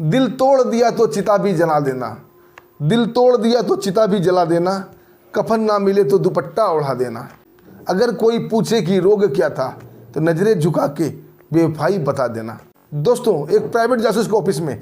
दिल तोड़ दिया तो चिता भी जला देना, दिल तोड़ दिया तो चिता भी जला देना, कफन ना मिले तो दुपट्टा ओढ़ा देना। अगर कोई पूछे कि रोग क्या था तो नजरें झुका के बेवफाई बता देना। दोस्तों, एक प्राइवेट जासूस के ऑफिस में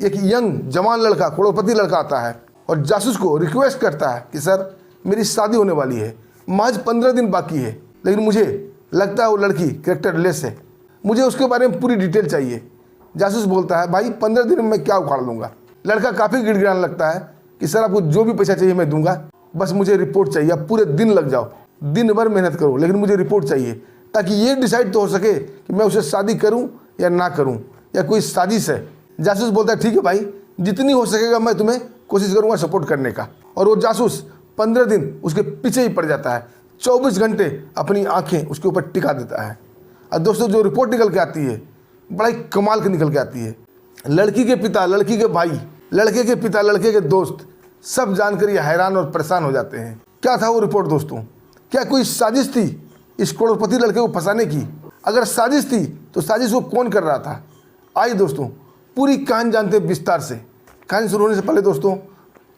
एक यंग जवान लड़का, करोड़पति लड़का आता है और जासूस को रिक्वेस्ट करता है कि सर मेरी शादी होने वाली है, महज 15 दिन बाकी है, लेकिन मुझे लगता है वो लड़की कैरेक्टरलेस है, मुझे उसके बारे में पूरी डिटेल चाहिए। जासूस बोलता है भाई 15 दिन में मैं क्या उखाड़ लूँगा। लड़का काफ़ी गिड़गिड़ाने लगता है कि सर आपको जो भी पैसा चाहिए मैं दूंगा, बस मुझे रिपोर्ट चाहिए। आप पूरे दिन लग जाओ, दिन भर मेहनत करो, लेकिन मुझे रिपोर्ट चाहिए ताकि ये डिसाइड तो हो सके कि मैं उसे शादी करूं या ना करूं, या कोई साजिश है। जासूस बोलता है ठीक है भाई, जितनी हो सकेगा मैं तुम्हें कोशिश करूंगा सपोर्ट करने का। और वो जासूस 15 दिन उसके पीछे ही पड़ जाता है, 24 घंटे अपनी आंखें उसके ऊपर टिका देता है। और दोस्तों, जो रिपोर्ट निकल के आती है बड़ा ही कमाल की निकल के आती है। लड़की के पिता, लड़की के भाई, लड़के के पिता, लड़के के दोस्त सब जानकर ये हैरान और परेशान हो जाते हैं। क्या था वो रिपोर्ट दोस्तों? क्या कोई साजिश थी इस करोड़पति लड़के को फंसाने की? अगर साजिश थी तो साजिश को कौन कर रहा था? आइए दोस्तों पूरी कहानी जानते हैं विस्तार से। कहानी शुरू होने से पहले दोस्तों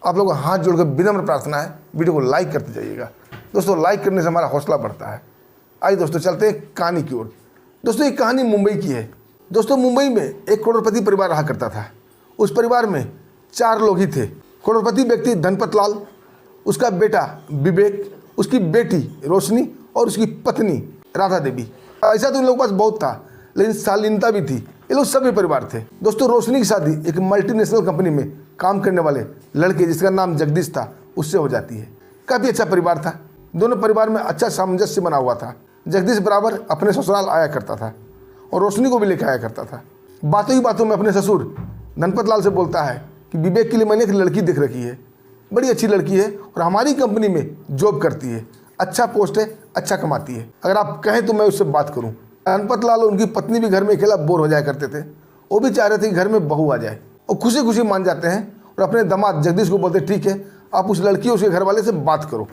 आप लोगों को हाथ जोड़कर विनम्र प्रार्थना है, वीडियो को लाइक करते जाइएगा। दोस्तों लाइक करने से हमारा हौसला बढ़ता है। आइए दोस्तों चलते हैं कहानी की ओर। दोस्तों ये कहानी मुंबई की है। दोस्तों मुंबई में एक करोड़पति परिवार रहा करता था। उस परिवार में 4 लोग ही थे। करोड़पति व्यक्ति धनपत लाल, उसका बेटा विवेक, उसकी बेटी रोशनी और उसकी पत्नी राधा देवी। ऐसा तो इन लोगों के पास बहुत था, लेकिन शालीनता भी थी। ये लोग सभी परिवार थे। दोस्तों रोशनी की शादी एक मल्टीनेशनल कंपनी में काम करने वाले लड़के जिसका नाम जगदीश था उससे हो जाती है। काफ़ी अच्छा परिवार था, दोनों परिवार में अच्छा सामंजस्य बना हुआ था। जगदीश बराबर अपने ससुराल आया करता था और रोशनी को भी लेकर आया करता था। बातों ही बातों में अपने ससुर धनपत लाल से बोलता है कि विवेक के लिए मैंने एक लड़की देख रखी है, बड़ी अच्छी लड़की है और हमारी कंपनी में जॉब करती है, अच्छा पोस्ट है, अच्छा कमाती है, अगर आप कहें तो मैं उससे बात करूं। धनपत लाल और उनकी पत्नी भी घर में अकेला बोर हो जाया करते थे। वो भी चाह रहे थे कि घर में बहू आ जाए, और खुशी खुशी मान जाते हैं और अपने दामाद जगदीश को बोलते ठीक है आप उस लड़की उसके घर वाले से बात करो।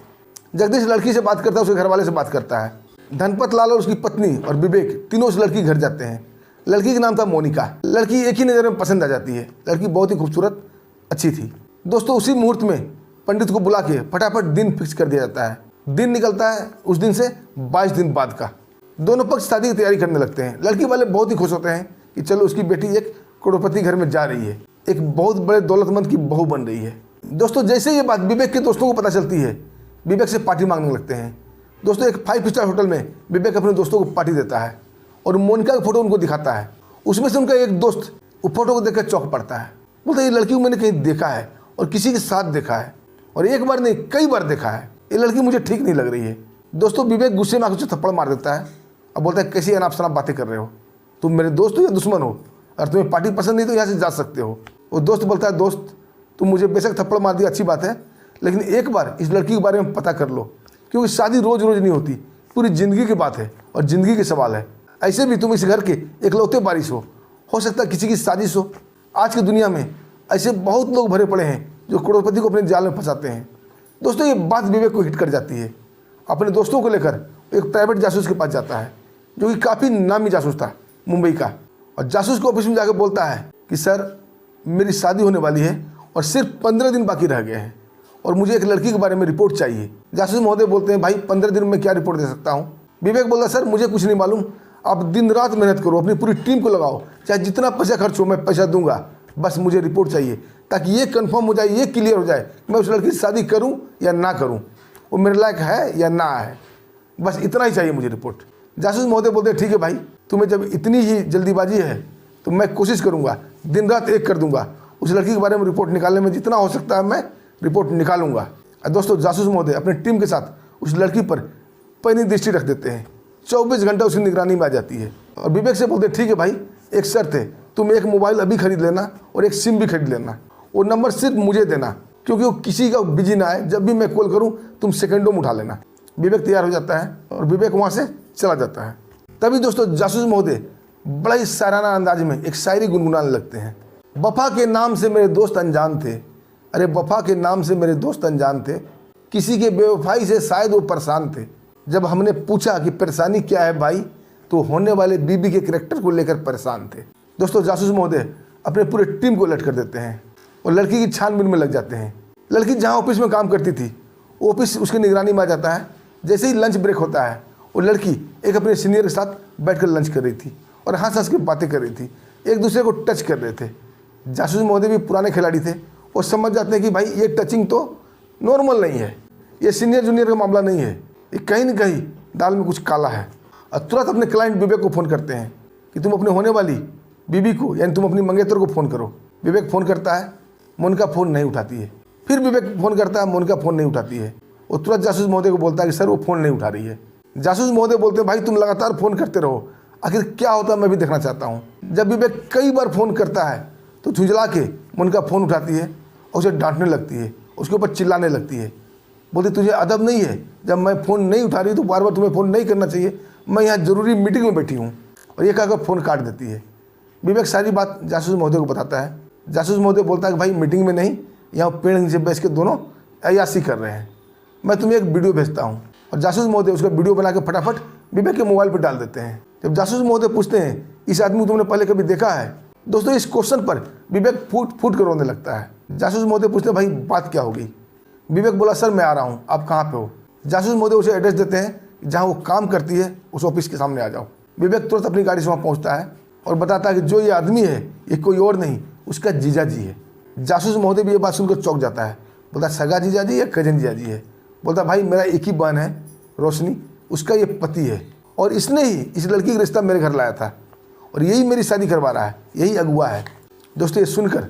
जगदीश लड़की से बात करता है, उसके घर वाले से बात करता है। धनपत लाल और उसकी पत्नी और विवेक तीनों उस लड़की घर जाते हैं। लड़की का नाम था मोनिका। लड़की एक ही नज़र में पसंद आ जाती है। लड़की बहुत ही खूबसूरत, अच्छी थी। दोस्तों उसी मुहूर्त में पंडित को बुला के फटाफट दिन फिक्स कर दिया जाता है। दिन निकलता है उस दिन से 22 दिन बाद का। दोनों पक्ष शादी की तैयारी करने लगते हैं। लड़की वाले बहुत ही खुश होते हैं कि चलो उसकी बेटी एक करोड़पति घर में जा रही है, एक बहुत बड़े दौलतमंद की बहू बन रही है। दोस्तों जैसे ये बात विवेक के दोस्तों को पता चलती है, विवेक से पार्टी मांगने लगते हैं। दोस्तों एक 5 स्टार होटल में विवेक अपने दोस्तों को पार्टी देता है और मोनिका का फोटो उनको दिखाता है। उसमें से उनका एक दोस्त वो फोटो को देखकर चौंक पड़ता है। बोलता है ये लड़की को मैंने कहीं देखा है और किसी के साथ देखा है, और एक बार नहीं कई बार देखा है, ये लड़की मुझे ठीक नहीं लग रही है। दोस्तों विवेक गुस्से में आकर उसे थप्पड़ मार देता है और बोलता है कैसी अनाप शनाप बातें कर रहे हो, तुम मेरे दोस्त हो या दुश्मन हो, और तुम्हें पार्टी पसंद नहीं तो यहाँ से जा सकते हो। वो दोस्त बोलता है दोस्त तुम मुझे बेशक थप्पड़ मार दिया अच्छी बात है, लेकिन एक बार इस लड़की के बारे में पता कर लो, क्योंकि शादी रोज़ रोज़ नहीं होती, पूरी ज़िंदगी की बात है और ज़िंदगी के सवाल है। ऐसे भी तुम इस घर के इकलौते वारिस हो सकता है किसी की साजिश हो। आज की दुनिया में ऐसे बहुत लोग भरे पड़े हैं जो करोड़पति को अपने जाल में फंसाते हैं। दोस्तों ये बात विवेक को हिट कर जाती है। अपने दोस्तों को लेकर एक प्राइवेट जासूस के पास जाता है जो कि काफ़ी नामी जासूस था मुंबई का, और जासूस को ऑफिस में जाकर बोलता है कि सर मेरी शादी होने वाली है और सिर्फ 15 दिन बाकी रह गए हैं और मुझे एक लड़की के बारे में रिपोर्ट चाहिए। जासूस महोदय बोलते हैं भाई 15 दिन में क्या रिपोर्ट दे सकता हूँ। विवेक बोलता सर मुझे कुछ नहीं मालूम, आप दिन रात मेहनत करो, अपनी पूरी टीम को लगाओ, चाहे जितना पैसा खर्च हो मैं पैसा दूंगा, बस मुझे रिपोर्ट चाहिए ताकि ये कंफर्म हो जाए, ये क्लियर हो जाए कि मैं उस लड़की से शादी करूं या ना करूं, वो मेरे लायक है या ना है, बस इतना ही चाहिए मुझे रिपोर्ट। जासूस महोदय बोलते हैं ठीक है भाई, तुम्हें जब इतनी ही जल्दीबाजी है तो मैं कोशिश करूँगा, दिन रात एक कर दूंगा, उस लड़की के बारे में रिपोर्ट निकालने में जितना हो सकता है मैं रिपोर्ट निकालूंगा। दोस्तों जासूस महोदय अपनी टीम के साथ उस लड़की पर पैनी दृष्टि रख देते हैं। 24 घंटा उसकी निगरानी में आ जाती है और विवेक से बोलते ठीक है भाई, एक शर्त है, तुम एक मोबाइल अभी खरीद लेना और एक सिम भी खरीद लेना, वो नंबर सिर्फ मुझे देना क्योंकि वो किसी का बिजी ना है, जब भी मैं कॉल करूं तुम सेकंडों में उठा लेना। विवेक तैयार हो जाता है और विवेक वहाँ से चला जाता है। तभी दोस्तों जासूस महोदय बड़ा ही साराना अंदाज में एक शायरी गुनगुनाने लगते हैं। वफा के नाम से मेरे दोस्त अनजान थे, अरे वफा के नाम से मेरे दोस्त अनजान थे, किसी के बेवफाई से शायद वो परेशान थे। जब हमने पूछा कि परेशानी क्या है भाई, तो होने वाले बीबी के कैरेक्टर को लेकर परेशान थे। दोस्तों जासूस महोदय अपने पूरे टीम को अलर्ट कर देते हैं और लड़की की छानबीन में लग जाते हैं। लड़की जहाँ ऑफिस में काम करती थी ऑफिस उसकी निगरानी में आ जाता है। जैसे ही लंच ब्रेक होता है वो लड़की एक अपने सीनियर के साथ बैठकर लंच कर रही थी और हंस हंस के बातें कर रही थी, एक दूसरे को टच कर रहे थे। जासूस महोदय भी पुराने खिलाड़ी थे, वो समझ जाते हैं कि भाई ये टचिंग तो नॉर्मल नहीं है, ये सीनियर जूनियर का मामला नहीं है, ये कहीं ना कहीं दाल में कुछ काला है। और तुरंत अपने क्लाइंट विवेक को फ़ोन करते हैं कि तुम अपने होने वाली बीबी को यानी तुम अपनी मंगेतर को फ़ोन करो। विवेक फ़ोन करता है, मोनिका फ़ोन नहीं उठाती है। फिर विवेक फ़ोन करता है, मोनिका फ़ोन नहीं उठाती है। वो तुरंत जासूस महोदय को बोलता है कि सर वो फ़ोन नहीं उठा रही है। जासूस महोदय बोलते हैं भाई तुम लगातार फ़ोन करते रहो, आखिर क्या होता है मैं भी देखना चाहता हूँ। जब विवेक कई बार फ़ोन करता है तो झुंझला के मोनिका फ़ोन उठाती है और उसे डांटने लगती है, उसके ऊपर चिल्लाने लगती है, बोलती तुझे अदब नहीं है, जब मैं फ़ोन नहीं उठा रही तो बार बार तुम्हें फ़ोन नहीं करना चाहिए, मैं यहाँ ज़रूरी मीटिंग में बैठी हूँ। और ये कहकर फ़ोन काट देती है। विवेक सारी बात जासूस महोदय को बताता है। जासूस महोदय बोलता है कि भाई मीटिंग में नहीं, यहाँ पेड़ नीचे बैठ के दोनों अय्याशी कर रहे हैं, मैं तुम्हें एक वीडियो भेजता हूँ। और जासूस महोदय उसका वीडियो बना के फटाफट विवेक के मोबाइल पर डाल देते हैं। जब जासूस महोदय पूछते हैं इस आदमी को तुमने पहले कभी देखा है, दोस्तों इस क्वेश्चन पर विवेक फूट फूट कर रोने लगता है। जासूस महोदय पूछते हैं भाई बात क्या होगी। विवेक बोला सर मैं आ रहा हूँ, आप कहाँ पे हो। जासूस महोदय उसे एड्रेस देते हैं जहाँ वो काम करती है उस ऑफिस के सामने आ जाओ। विवेक तुरंत अपनी गाड़ी से वहाँ पहुँचता है और बताता है कि जो ये आदमी है ये कोई और नहीं, उसका जीजा जी है। जासूस महोदय भी ये बात सुनकर चौंक जाता है, बोलता सगा जीजा जी या कजन जीजा जी है। बोलता भाई मेरा एक ही बहन है रोशनी, उसका ये पति है और इसने ही इस लड़की का रिश्ता मेरे घर लाया था और यही मेरी शादी करवा रहा है, यही अगुआ है। दोस्तों ये सुनकर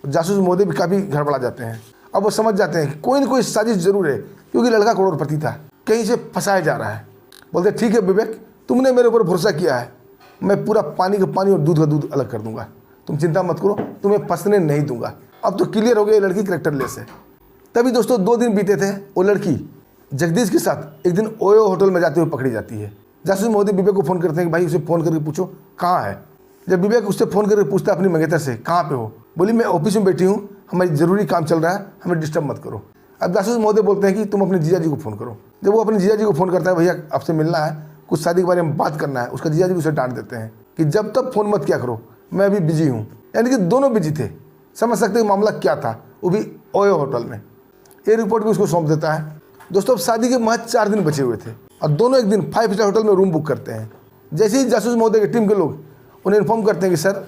जासूस महोदय भी काफ़ी गड़बड़ा जाते हैं। अब वो समझ जाते हैं कि कोई ना कोई साजिश जरूर है, क्योंकि लड़का करोड़पति था, कहीं से फंसाया जा रहा है। बोलते ठीक है विवेक, तुमने मेरे ऊपर भरोसा किया है, मैं पूरा पानी का पानी और दूध का दूध अलग कर दूंगा, तुम चिंता मत करो, तुम्हें फंसने नहीं दूंगा। अब तो क्लियर हो गया ये लड़की कैरेक्टरलेस है। तभी दोस्तों 2 दिन बीते थे। वो लड़की जगदीश के साथ एक दिन ओयो होटल में जाते हुए पकड़ी जाती है। जासूस महोदय विवेक को फ़ोन करते हैं कि भाई उसे फ़ोन करके पूछो कहाँ है। जब विवेक उससे फ़ोन करके पूछता है अपनी मंगेतर से कहाँ पे हो, बोली मैं ऑफिस में बैठी हूँ, हमारी ज़रूरी काम चल रहा है, हमें डिस्टर्ब मत करो। अब जासूस महोदय बोलते हैं कि तुम अपने जीजा जी को फ़ोन करो। जब वो अपने जीजा जी को फ़ोन करता है भैया आपसे मिलना है, कुछ शादी के बारे में बात करना है, उसका जीजा जी उसे डांट देते हैं कि जब तक फ़ोन मत किया करो, मैं अभी बिजी हूँ। यानी कि दोनों बिजी थे। समझ सकते हैं मामला क्या था, वो भी ओयो होटल में। ये रिपोर्ट भी उसको सौंप देता है। दोस्तों अब शादी के महज 4 दिन बचे हुए थे और दोनों एक दिन 5 स्टार होटल में रूम बुक करते हैं। जैसे ही जासूस महोदय की टीम के लोग उन्हें इन्फॉर्म करते हैं कि सर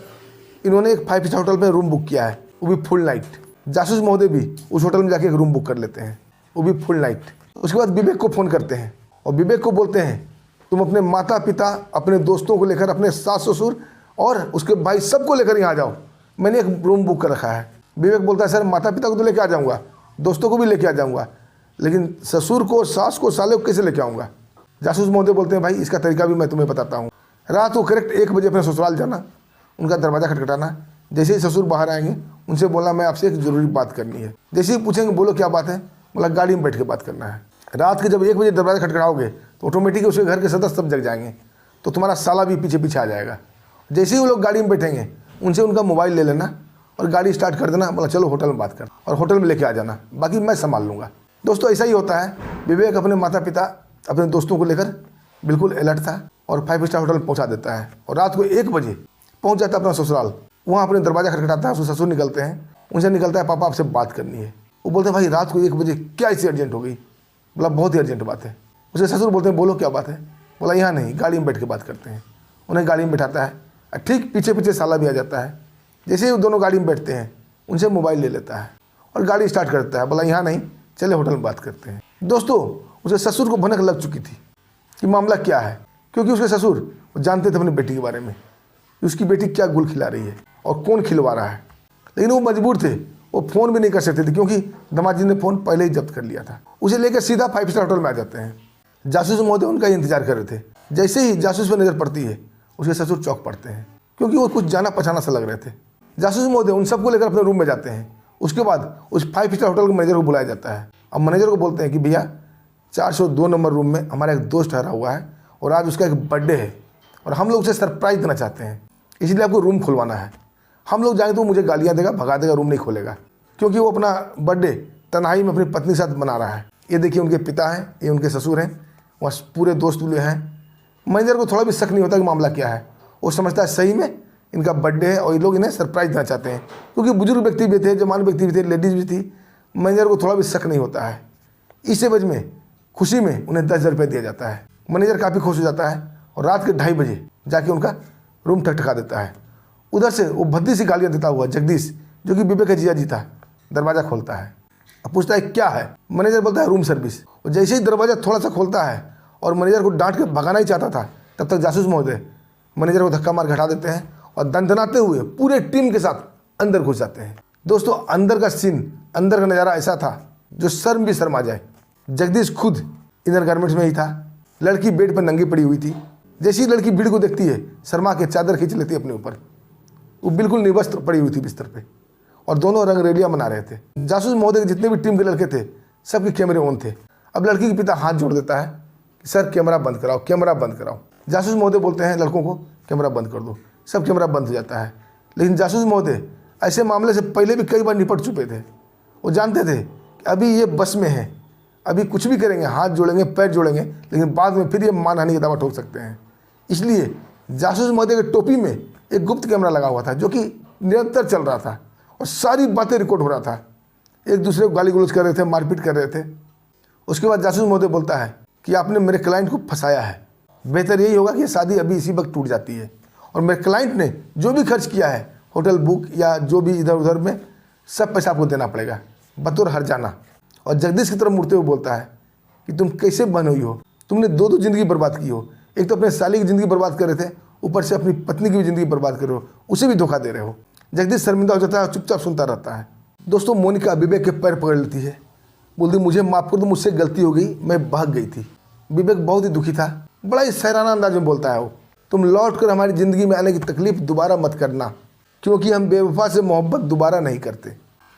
इन्होंने एक 5 स्टार होटल में रूम बुक किया है, वो भी फुल नाइट। जासूस महोदय भी उस होटल में जाके एक रूम बुक कर लेते हैं, वो भी फुल नाइट। उसके बाद विवेक को फ़ोन करते हैं और विवेक को बोलते हैं तुम अपने माता पिता, अपने दोस्तों को लेकर, अपने सास ससुर और उसके भाई सबको लेकर यहाँ आ जाओ, मैंने एक रूम बुक कर रखा है। विवेक बोलता है सर माता पिता को तो लेके आ जाऊँगा, दोस्तों को भी लेके आ जाऊँगा, लेकिन ससुर को, सास को, साले को कैसे लेके आऊँगा। जासूस महोदय बोलते हैं भाई इसका तरीका भी मैं तुम्हें बताता हूँ। रात को करेक्ट 1 बजे अपने ससुराल जाना, उनका दरवाज़ा खटखटाना। जैसे ही ससुर बाहर आएंगे उनसे बोलना मैं आपसे एक ज़रूरी बात करनी है। जैसे ही पूछेंगे बोलो क्या बात है, बोला गाड़ी में बैठ के बात करना है। रात के जब 1 बजे दरवाज़ा खटखटाओगे तो ऑटोमेटिक उसके घर के सदस्य सब जग जाएंगे, तो तुम्हारा साला भी पीछे पीछे आ जाएगा। जैसे ही वो लोग गाड़ी में बैठेंगे उनसे उनका मोबाइल ले लेना और गाड़ी स्टार्ट कर देना, बोला चलो होटल में बात कर, और होटल में लेके आ जाना, बाकी मैं संभाल लूँगा। दोस्तों ऐसा ही होता है। विवेक अपने माता पिता, अपने दोस्तों को लेकर बिल्कुल अलर्ट था और 5 स्टार होटल पहुंचा देता है और रात को 1 बजे पहुंच जाता है अपना ससुराल। वहाँ अपने दरवाज़ा खटखटाता है, उसके ससुर निकलते हैं, उनसे निकलता है पापा आपसे बात करनी है। वो बोलते हैं भाई रात को 1 बजे क्या ऐसी अर्जेंट हो गई। बोला बहुत ही अर्जेंट बात है। उसके ससुर बोलते हैं बोलो क्या बात है। बोला यहाँ नहीं, गाड़ी में बैठ के बात करते हैं। उन्हें गाड़ी में बैठाता है, ठीक पीछे पीछे साला भी आ जाता है। जैसे ही वो दोनों गाड़ी में बैठते हैं उनसे मोबाइल ले लेता है और गाड़ी स्टार्ट करता है। बोला यहाँ नहीं, चले होटल में बात करते हैं। दोस्तों उसके ससुर को भनक लग चुकी थी कि मामला क्या है, क्योंकि उसके ससुर वो जानते थे अपनी बेटी के बारे में कि उसकी बेटी क्या गुल खिला रही है और कौन खिलवा रहा है। लेकिन वो मजबूर थे, वो फ़ोन भी नहीं कर सकते थे क्योंकि दामाद जी ने फ़ोन पहले ही जब्त कर लिया था। उसे लेकर सीधा 5 स्टार होटल में आ जाते हैं। जासूस महोदय उनका इंतजार कर रहे थे। जैसे ही जासूस पर नज़र पड़ती है उसके ससुर चौंक पड़ते हैं क्योंकि वो कुछ जाना पहचाना सा लग रहे थे। जासूस महोदय उन सबको लेकर अपने रूम में जाते हैं। उसके बाद उस 5 स्टार होटल के मैनेजर को बुलाया जाता है। अब मैनेजर को बोलते हैं कि भैया 402 नंबर रूम में हमारा एक दोस्त ठहरा हुआ है और आज उसका एक बर्थडे है और हम लोग उसे सरप्राइज़ देना चाहते हैं, इसलिए आपको रूम खुलवाना है। हम लोग जाएंगे तो मुझे गालियाँ देगा, भगा देगा, रूम नहीं खोलेगा, क्योंकि वो अपना बर्थडे तन्हाई में अपनी पत्नी के साथ मना रहा है। ये देखिए उनके पिता हैं, ये उनके ससुर हैं, वहाँ पूरे दोस्त भी हैं। मैनेजर को थोड़ा भी शक नहीं होता कि मामला क्या है। वो समझता है सही में इनका बर्थडे है और ये लोग इन्हें सरप्राइज देना चाहते हैं, क्योंकि बुजुर्ग व्यक्ति भी थे, जवान व्यक्ति भी थे, लेडीज़ भी थी। मैनेजर को थोड़ा भी शक नहीं होता है। इस एवज में खुशी में उन्हें 10,000 रुपये दिया जाता है। मैनेजर काफ़ी खुश हो जाता है और रात के 2:30 बजे जाके उनका रूम ठकठका देता है। उधर से वो भद्दी सी गालियाँ देता हुआ जगदीश, जो कि विवेक का जीजा जी था, दरवाज़ा खोलता है। अब पूछता है क्या है। मैनेजर बोलता है रूम सर्विस। और जैसे ही दरवाज़ा थोड़ा सा खोलता है और मैनेजर को डांट के भगाना ही चाहता था, तब तक जासूस महोदय मैनेजर को धक्का मार घटा देते हैं और दंदनाते हुए पूरे टीम के साथ अंदर घुस जाते हैं। दोस्तों, अंदर का सीन, अंदर का नज़ारा ऐसा था जो शर्म भी शर्मा जाए। जगदीश खुद इनर गारमेंट्स में ही था। लड़की बेड पर नंगी पड़ी हुई थी। जैसी लड़की भीड़ को देखती है, शर्मा के चादर खींच लेती है अपने ऊपर। वो बिल्कुल निवस्त्र पड़ी हुई थी बिस्तर पे और दोनों रंगरेलियाँ मना रहे थे। जासूस महोदय के जितने भी टीम के लड़के थे, सबके कैमरे ऑन थे। अब लड़की के पिता हाथ जोड़ देता है कि सर कैमरा बंद कराओ, कैमरा बंद कराओ। जासूस महोदय बोलते हैं लड़कों को कैमरा बंद कर दो। सब कैमरा बंद हो जाता है। लेकिन जासूस महोदय ऐसे मामले से पहले भी कई बार निपट चुके थे। वो जानते थे कि अभी ये बस में है, अभी कुछ भी करेंगे, हाथ जोड़ेंगे, पैर जोड़ेंगे, लेकिन बाद में फिर ये मानहानि का दावा ठोक सकते हैं। इसलिए जासूस महोदय के टोपी में एक गुप्त कैमरा लगा हुआ था, जो कि निरंतर चल रहा था और सारी बातें रिकॉर्ड हो रहा था। एक दूसरे को गाली गलौज कर रहे थे, मारपीट कर रहे थे। उसके बाद जासूस महोदय बोलता है कि आपने मेरे क्लाइंट को फंसाया है। बेहतर यही होगा कि ये शादी अभी इसी वक्त टूट जाती है। और मेरे क्लाइंट ने जो भी खर्च किया है, होटल बुक या जो भी इधर उधर में, सब पैसा आपको देना पड़ेगा बतौर हर्जाना। और जगदीश की तरफ मुड़ते हुए बोलता है कि तुम कैसे बन हुई हो, तुमने दो ज़िंदगी बर्बाद की हो। एक तो अपने साली की ज़िंदगी बर्बाद कर रहे थे, ऊपर से अपनी पत्नी की भी ज़िंदगी बर्बाद कर रहे हो, उसे भी धोखा दे रहे हो। जगदीश शर्मिंदा हो जाता है और चुपचाप सुनता रहता है। दोस्तों, मोनिका विवेक के पैर पकड़ लेती है, बोलती मुझे माफ़ कर दो, मुझसे गलती हो गई, मैं भाग गई थी। विवेक बहुत ही दुखी था। बड़ा ही सैराना अंदाज में बोलता है वो, तुम लौट कर हमारी ज़िंदगी में आने की तकलीफ दोबारा मत करना, क्योंकि हम बेवफा से मोहब्बत दोबारा नहीं करते।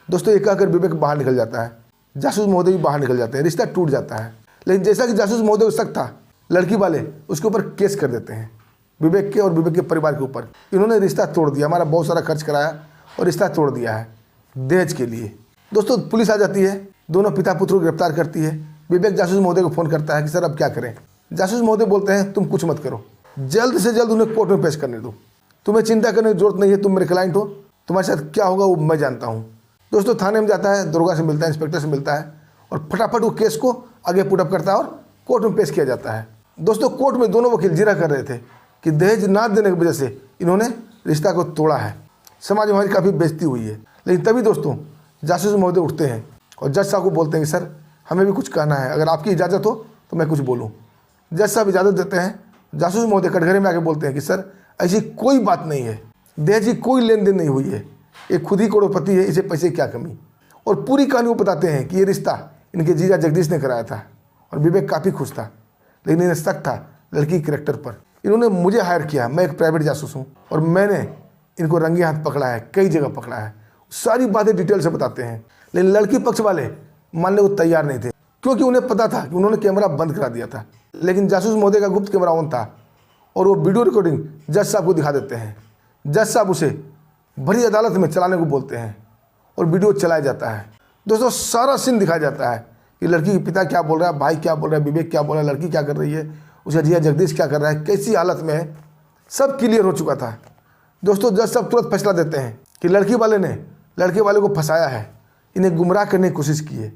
दोस्तों, ये कहकर विवेक बाहर निकल जाता है। जासूस महोदय भी बाहर निकल जाते हैं। रिश्ता टूट जाता है। लेकिन जैसा कि जासूस महोदय को शक था, लड़की वाले उसके ऊपर केस कर देते हैं, विवेक के और विवेक के परिवार के ऊपर। इन्होंने रिश्ता तोड़ दिया, हमारा बहुत सारा खर्च कराया और रिश्ता तोड़ दिया है दहेज के लिए। दोस्तों, पुलिस आ जाती है, दोनों पिता पुत्र को गिरफ्तार करती है। विवेक जासूस महोदय को फ़ोन करता है कि सर अब क्या करें। जासूस महोदय बोलते हैं तुम कुछ मत करो, जल्द से जल्द उन्हें कोर्ट में पेश करने दो। तुम्हें चिंता करने की जरूरत नहीं है, तुम मेरे क्लाइंट हो, तुम्हारे साथ क्या होगा वो मैं जानता हूँ। दोस्तों, थाने में जाता है, दरोगा से मिलता है, इंस्पेक्टर से मिलता है और फटाफट वो केस को आगे पुटअप करता है और कोर्ट में पेश किया जाता है। दोस्तों, कोर्ट में दोनों वकील जिरह कर रहे थे कि दहेज ना देने की वजह से इन्होंने रिश्ता को तोड़ा है। समाज में हमारी काफ़ी बेइज्जती हुई है। लेकिन तभी दोस्तों जासूस महोदय उठते हैं और जज साहब को बोलते हैं कि सर हमें भी कुछ कहना है, अगर आपकी इजाज़त हो तो मैं कुछ बोलूँ। जज साहब इजाज़त देते हैं। जासूस महोदय कटघरे में आके बोलते हैं कि सर ऐसी कोई बात नहीं है, दहेज की कोई लेन देन नहीं हुई है, ये खुद ही करोड़पति है, इसे पैसे की क्या कमी। और पूरी कहानी वो बताते हैं कि ये रिश्ता इनके जीजा जगदीश ने कराया था और विवेक काफ़ी खुश था। लेकिन इन्हें शक था लड़की के कैरेक्टर पर। इन्होंने मुझे हायर किया, मैं एक प्राइवेट जासूस हूँ और मैंने इनको रंगे हाथ पकड़ा है, कई जगह पकड़ा है। सारी बातें डिटेल से बताते हैं। लेकिन लड़की पक्ष वाले मानने को तैयार नहीं थे, क्योंकि उन्हें पता था कि उन्होंने कैमरा बंद करा दिया था। लेकिन जासूस महोदय का गुप्त कैमरा ऑन था और वो वीडियो रिकॉर्डिंग जज साहब को दिखा देते हैं। जज साहब उसे बड़ी अदालत में चलाने को बोलते हैं और वीडियो चलाया जाता है। दोस्तों, सारा सीन दिखाया जाता है कि लड़की के पिता क्या बोल रहा है, भाई क्या बोल रहा है, विवेक क्या बोल रहा है, लड़की क्या कर रही है, उसका जीजा जगदीश क्या कर रहा है, कैसी हालत में है, सब क्लियर हो चुका था। दोस्तों, जज साहब तुरंत फैसला देते हैं कि लड़की वाले ने लड़के वाले को फंसाया है, इन्हें गुमराह करने की कोशिश की है।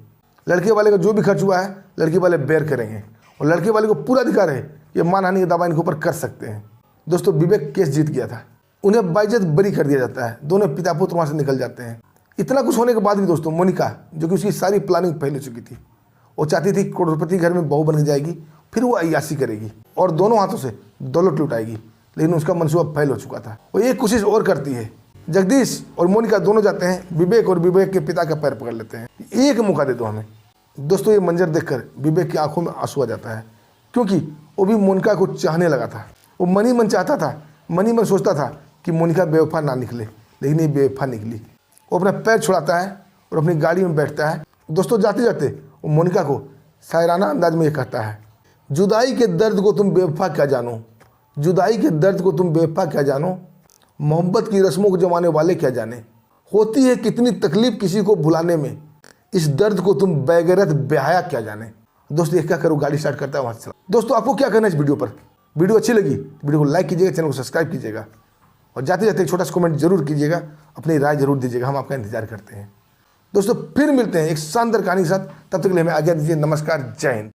लड़के वाले का जो भी खर्च हुआ है लड़के वाले बेयर करेंगे और लड़के वाले को पूरा अधिकार है ये मानहानि का दावा इनके ऊपर कर सकते हैं। दोस्तों, विवेक केस जीत गया था, उन्हें बाइज्जत बरी कर दिया जाता है। दोनों पिता पुत्र वहाँ से निकल जाते हैं। इतना कुछ होने के बाद भी दोस्तों मोनिका, जो कि उसकी सारी प्लानिंग फेल हो चुकी थी, वो चाहती थी करोड़पति घर में बहू बन जाएगी, फिर वो अय्याशी करेगी और दोनों हाथों से दौलत लुटाएगी। लेकिन उसका मनसूबा फेल हो चुका था। वो एक कोशिश और करती है। जगदीश और मोनिका दोनों जाते हैं विवेक और विवेक के पिता का पैर पकड़ लेते हैं, एक मौका दे दो हमें। दोस्तों, ये मंजर देखकर विवेक की आंखों में आंसू आ जाता है, क्योंकि वो भी मोनिका को चाहने लगा था। वो मन ही मन चाहता था, मन ही मन सोचता था कि मोनिका बेवफा ना निकले, लेकिन ये बेवफा निकली। वो अपना पैर छुड़ाता है और अपनी गाड़ी में बैठता है। दोस्तों, जाते जाते वो मोनिका को शायराना अंदाज में ये कहता है, जुदाई के दर्द को तुम बेवफा क्या जानो, जुदाई के दर्द को तुम बेवफा क्या जानो, मोहब्बत की रस्मों को जमाने वाले क्या जाने, होती है कितनी तकलीफ किसी को भुलाने में, इस दर्द को तुम बेगैरत बेहया क्या जाने। दोस्तों, ये क्या करो, गाड़ी स्टार्ट करता है वहाँ से। दोस्तों, आपको क्या कहना है इस वीडियो पर? वीडियो अच्छी लगी तो वीडियो को लाइक कीजिएगा, चैनल को सब्सक्राइब कीजिएगा और जाते जाते एक छोटा सा कमेंट जरूर कीजिएगा, अपनी राय जरूर दीजिएगा, हम आपका इंतजार करते हैं। दोस्तों फिर मिलते हैं एक शानदार कहानी के साथ, तब तक के लिए हमें आज्ञा दीजिए। नमस्कार, जय हिंद।